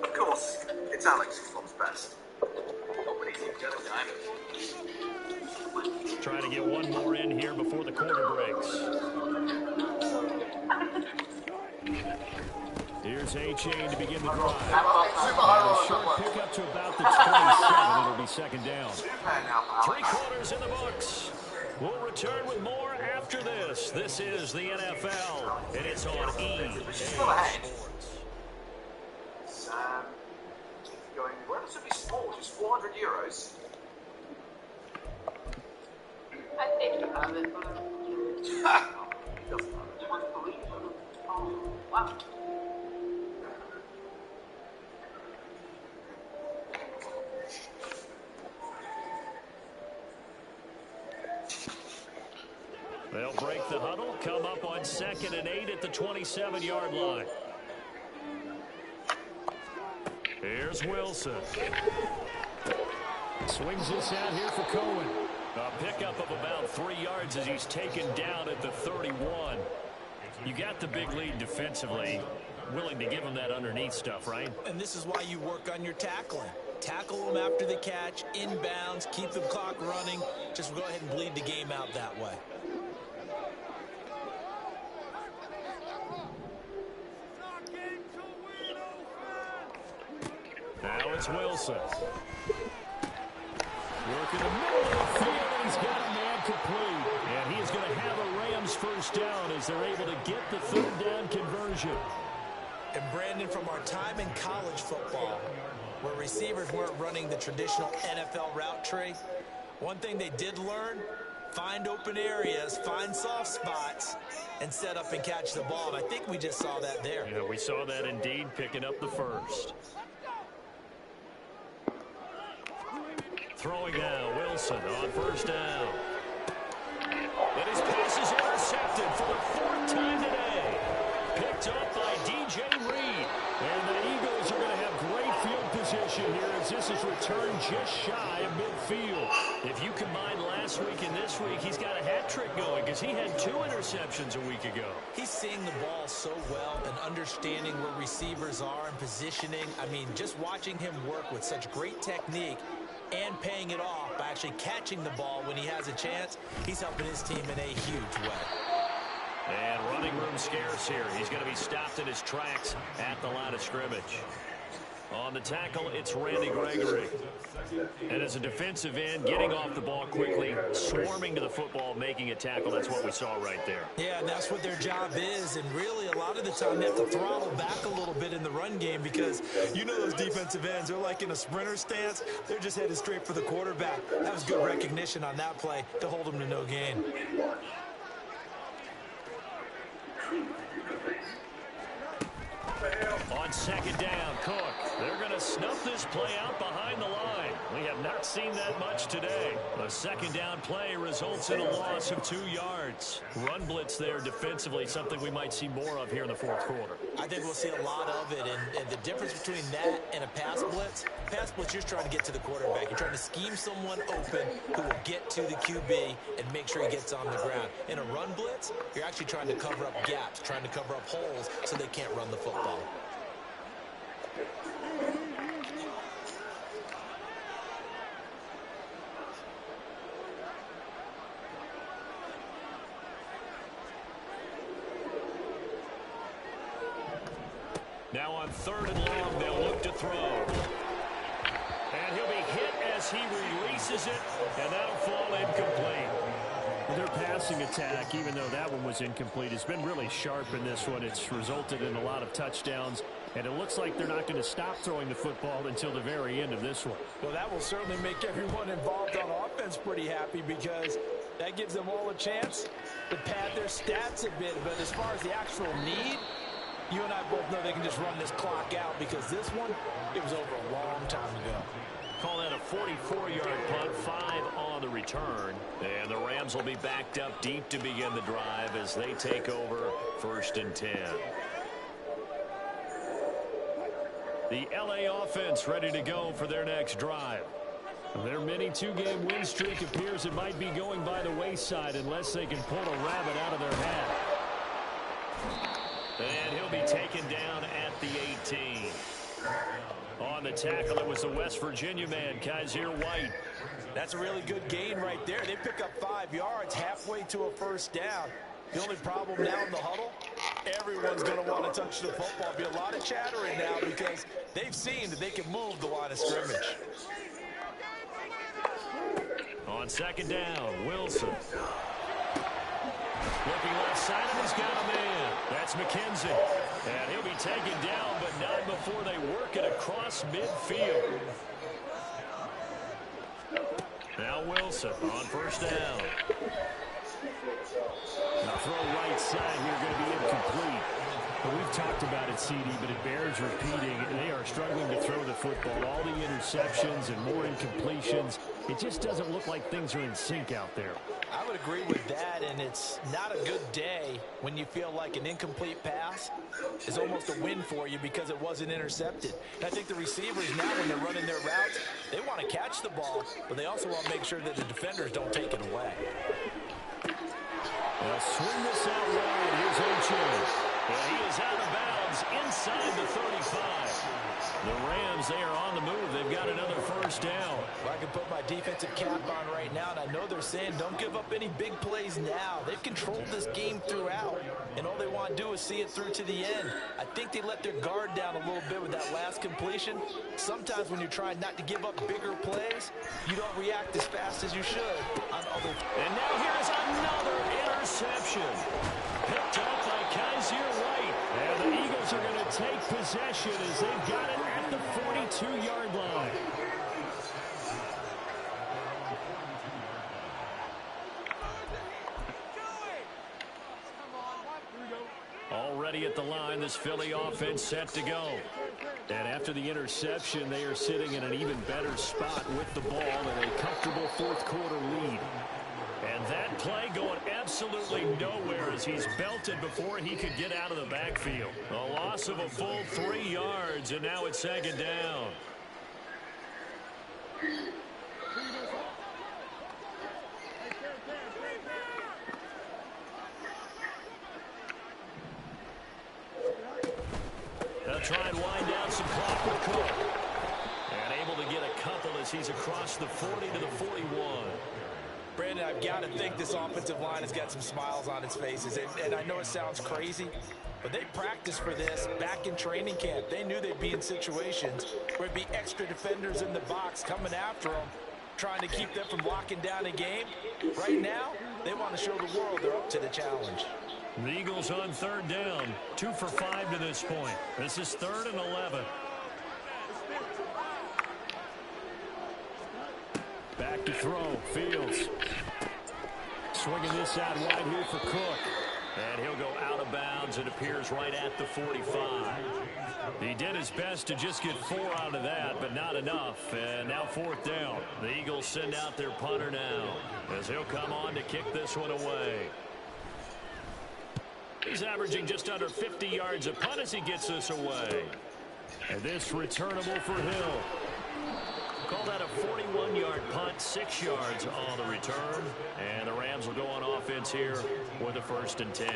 Of course, it's Alex who flops best. Try to get one more in here before the quarter breaks. Here's A-Chain to begin the drive. A short pickup to about the 27. It'll be second down. 3 quarters in the books. We'll return with more after this. This is the NFL, and it's on EA Sports. Going relatively small, just 400 euros. I think you have it, but Doesn't matter. You want to believe it? Oh, wow. They'll break the huddle, come up on 2nd and 8 at the 27-yard line. Here's Wilson. Swings this out here for Cohen. A pickup of about 3 yards as he's taken down at the 31. You got the big lead defensively. Willing to give him that underneath stuff, right? And this is why you work on your tackling. Tackle them after the catch, inbounds, keep the clock running. Just go ahead and bleed the game out that way. Now it's Wilson. Working the middle of the field, and he's got a man complete. And he is going to have a Rams first down as they're able to get the 3rd down conversion. And Brandon, from our time in college football, where receivers weren't running the traditional NFL route tree, one thing they did learn, find open areas, find soft spots, and set up and catch the ball. And I think we just saw that there. Yeah, we saw that indeed, picking up the first. Throwing now, Wilson on first down. And his pass is intercepted for the 4th time today. Picked up by DJ Reed. And the Eagles are going to have great field position here as this is returned just shy of midfield. If you combine last week and this week, he's got a hat trick going because he had 2 interceptions a week ago. He's seeing the ball so well and understanding where receivers are and positioning. I mean, just watching him work with such great technique and paying it off by actually catching the ball when he has a chance, he's helping his team in a huge way. And running room scarce here. He's going to be stopped in his tracks at the line of scrimmage. On the tackle, it's Randy Gregory. And as a defensive end, getting off the ball quickly, swarming to the football, making a tackle, that's what we saw right there. Yeah, and that's what their job is. And really, a lot of the time, they have to throttle back a little bit in the run game because you know those defensive ends, they're like in a sprinter stance. They're just headed straight for the quarterback. That was good recognition on that play to hold them to no gain. On 2nd down, Cook. They're going to snuff this play out behind the line. We have not seen that much today. A second down play results in a loss of 2 yards. Run blitz there defensively, something we might see more of here in the fourth quarter. I think we'll see a lot of it, and the difference between that and a pass blitz, you're trying to get to the quarterback. You're trying to scheme someone open who will get to the QB and make sure he gets on the ground. In a run blitz, you're actually trying to cover up gaps, trying to cover up holes so they can't run the football. Now on 3rd and long, they'll look to throw. And he'll be hit as he releases it, and that'll fall incomplete. Well, their passing attack, even though that one was incomplete, has been really sharp in this one. It's resulted in a lot of touchdowns, and it looks like they're not going to stop throwing the football until the very end of this one. Well, that will certainly make everyone involved on offense pretty happy because that gives them all a chance to pad their stats a bit. But as far as the actual need, you and I both know they can just run this clock out because this one, it was over a long time ago. Call that a 44-yard punt, 5 on the return. And the Rams will be backed up deep to begin the drive as they take over 1st and 10. The LA offense ready to go for their next drive. Their mini 2-game win streak appears it might be going by the wayside unless they can pull a rabbit out of their hat. And he'll be taken down at the 18. On the tackle, it was the West Virginia man, Kaiser White. That's a really good gain right there. They pick up 5 yards halfway to a 1st down. The only problem now in the huddle, everyone's going to want to touch the football. There'll be a lot of chattering now because they've seen that they can move the line of scrimmage. On 2nd down, Wilson. Looking left side, and he's got a man. That's McKenzie. And he'll be taken down, but not before they work it across midfield. Now Wilson on 1st down. The throw right side here going to be incomplete. Well, we've talked about it, CD, but it bears repeating. They are struggling to throw the football. All the interceptions and more incompletions. It just doesn't look like things are in sync out there. I would agree with that, and it's not a good day when you feel like an incomplete pass is almost a win for you because it wasn't intercepted. And I think the receivers now, when they're running their routes, they want to catch the ball, but they also want to make sure that the defenders don't take it away. They'll swing this out wide. Here's Ocho. And he is out of bounds inside the 35. The Rams, they are on the move. They've got another 1st down. Well, I can put my defensive cap on right now, and I know they're saying don't give up any big plays now. They've controlled this game throughout, and all they want to do is see it through to the end. I think they let their guard down a little bit with that last completion. Sometimes when you're trying not to give up bigger plays, you don't react as fast as you should on other. And now here is another interception. Picked up by Kaiser White. And the Eagles are going to take possession as they've got it at the 42-yard line. Already at the line, this Philly offense set to go. And after the interception, they are sitting in an even better spot with the ball and a comfortable 4th quarter lead. And that play going absolutely nowhere as he's belted before he could get out of the backfield. A loss of a full 3 yards, and now it's 2nd down. They'll try and wind down some clock with Cook. And able to get a couple as he's across the 40 to the 41. Brandon, I've got to think this offensive line has got some smiles on its faces. And I know it sounds crazy, but they practiced for this back in training camp. They knew they'd be in situations where it'd be extra defenders in the box coming after them, trying to keep them from locking down a game. Right now, they want to show the world they're up to the challenge. The Eagles on 3rd down, 2 for 5 to this point. This is 3rd and 11. Back to throw, Fields. Swinging this out wide here for Cook. And he'll go out of bounds. It appears right at the 45. He did his best to just get 4 out of that, but not enough. And now 4th down. The Eagles send out their punter now as he'll come on to kick this one away. He's averaging just under 50 yards a punt as he gets this away. And this returnable for Hill. Call that a 41-yard punt, 6 yards on the return. And the Rams will go on offense here with a 1st and 10.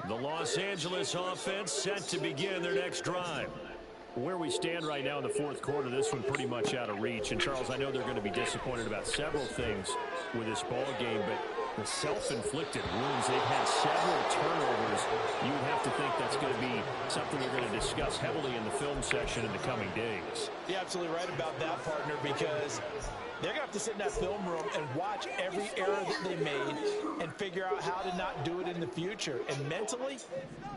The Los Angeles offense set to begin their next drive. Where we stand right now in the 4th quarter, this one pretty much out of reach. And, Charles, I know they're going to be disappointed about several things with this ball game, but the self-inflicted wounds, they've had several turnovers. You would have to think that's going to be something they're going to discuss heavily in the film section in the coming days. You're absolutely right about that, partner, because they're going to have to sit in that film room and watch every error that they made and figure out how to not do it in the future. And mentally,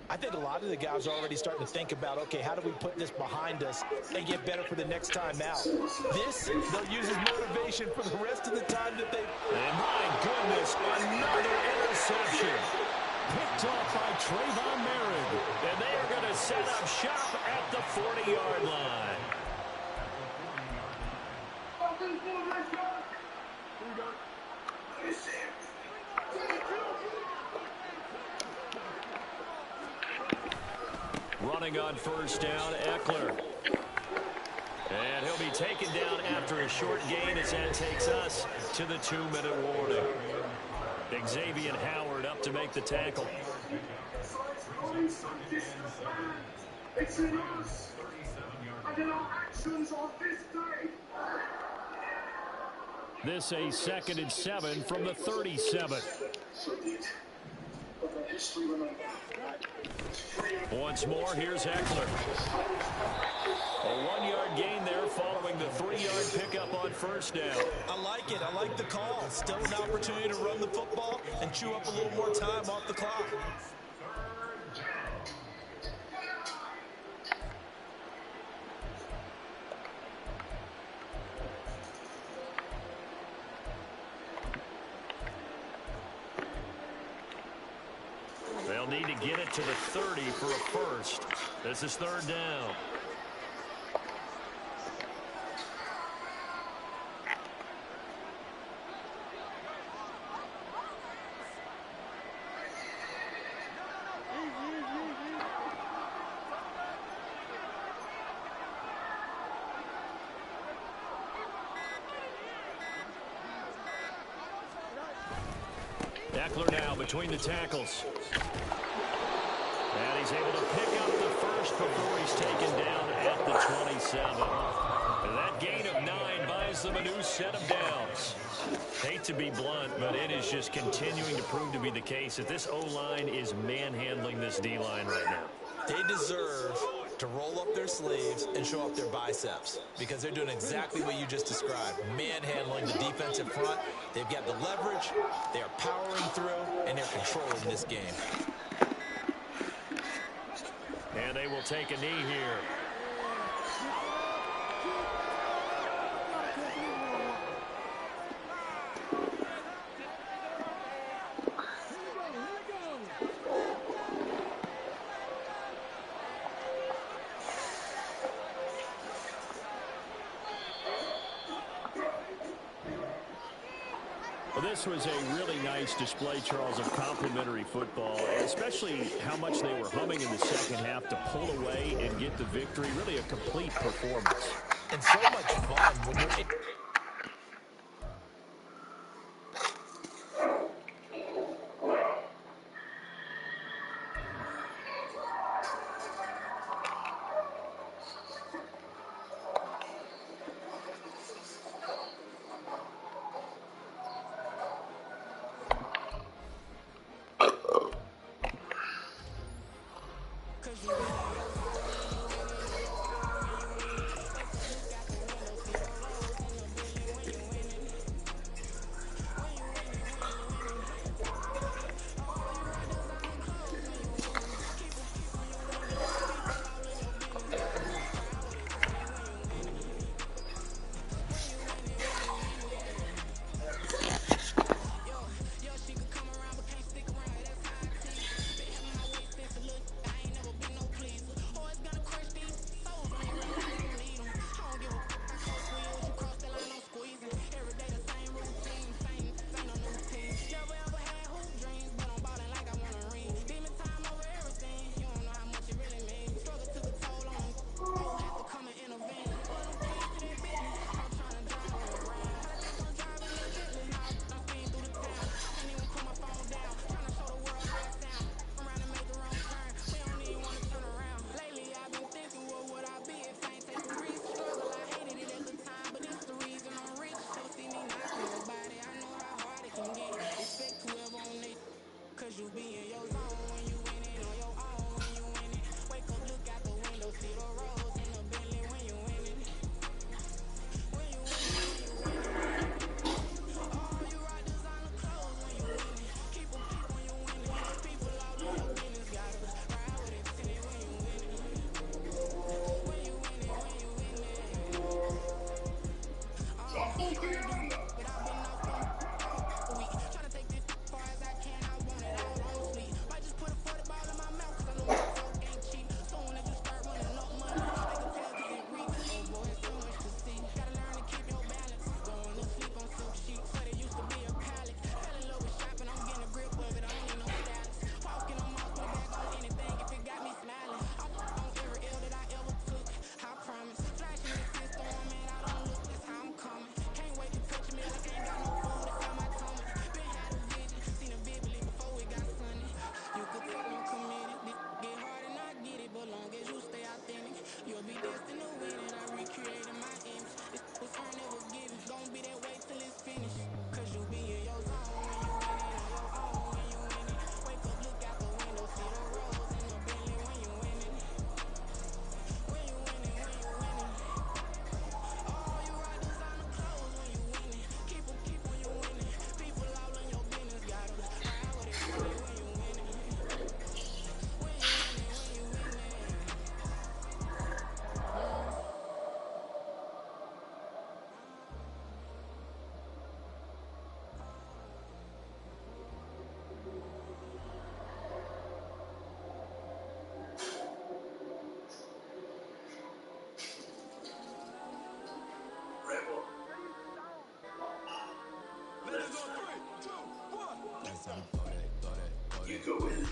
I think a lot of the guys are already starting to think about, okay, how do we put this behind us and get better for the next time out? This, they'll use as motivation for the rest of the time that they... And my goodness, another interception. Picked off by Trayvon Merritt. And they are going to set up shop at the 40-yard line. Running on 1st down, Eckler. And he'll be taken down after a short gain as that takes us to the 2-minute warning. Xavier Howard up to make the tackle. It's in us and in our actions on this day. This a 2nd and 7 from the 37. Once more, here's Eckler. A 1-yard gain there following the 3-yard pickup on 1st down. I like it. I like the call. Still an opportunity to run the football and chew up a little more time off the clock. They'll need to get it to the 30 for a 1st. This is 3rd down. Eckler now between the tackles. And he's able to pick up the 1st before he's taken down at the 27. And that gain of 9 buys them a new set of downs. Hate to be blunt, but it is just continuing to prove to be the case that this O-line is manhandling this D-line right now. They deserve to roll up their sleeves and show up their biceps because they're doing exactly what you just described, manhandling the defensive front. They've got the leverage, they are powering through, and they're controlling this game. And they will take a knee here. Well, this was a really nice display, Charles, of complimentary football, especially how much they were humming in the second half to pull away and get the victory. Really a complete performance. And so much fun when you're... You go in.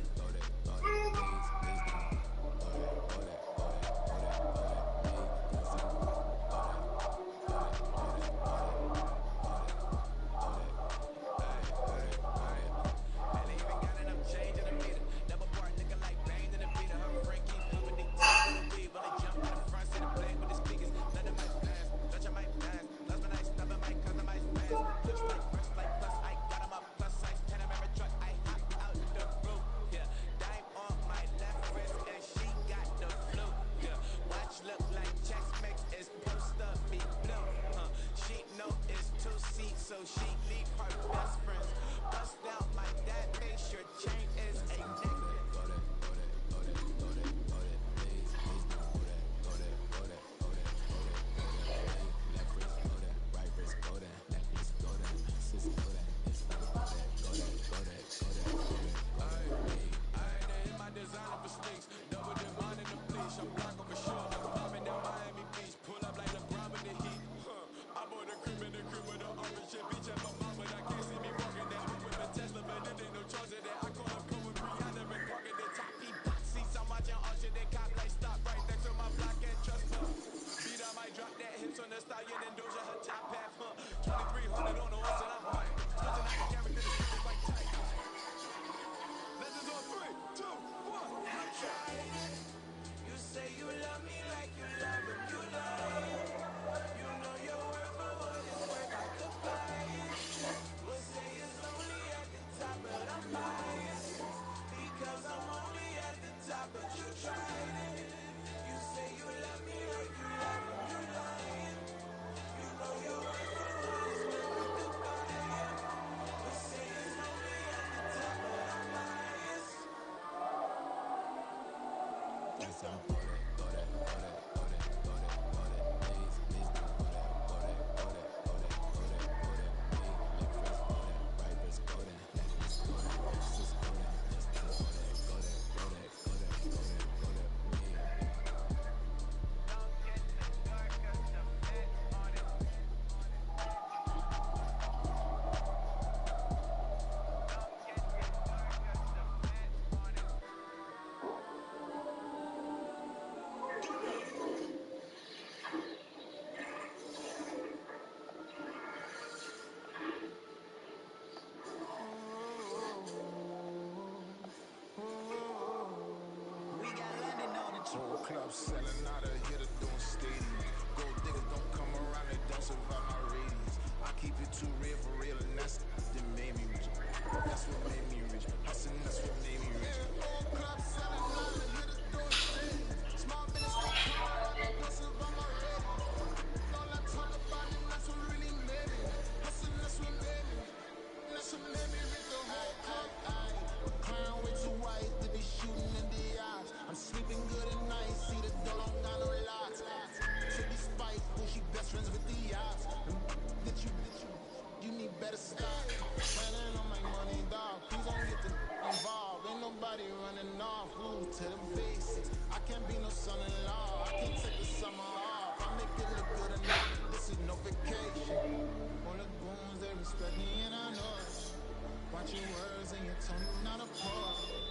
club selling out of hitter doing stadiums. Gold diggers don't come around, they don't survive my ratings. I keep it too real for real, and that's that made me rich. That's what made me rich. Hustling, that's what made me rich. Gold club selling out of hitter doing stadiums. Small business don't come around, they don't survive my ratings. All I talk about it, that's what really made me. Hustling, that's what made me. That's what made me rich. The whole club. Clown way too white to be shooting in the eyes. I'm sleeping good at night, see the door don't got no locks. To be spiteful, she best friends with the odds. That you need better stop. Planning on my money, dog. Please don't get the involved. Ain't nobody running off. Ooh, to the basics. I can't be no son-in-law. I can't take the summer off. I make it look good enough. This is no vacation. All the goons, they respect me and I know it. Watch your words and your tone, not a part.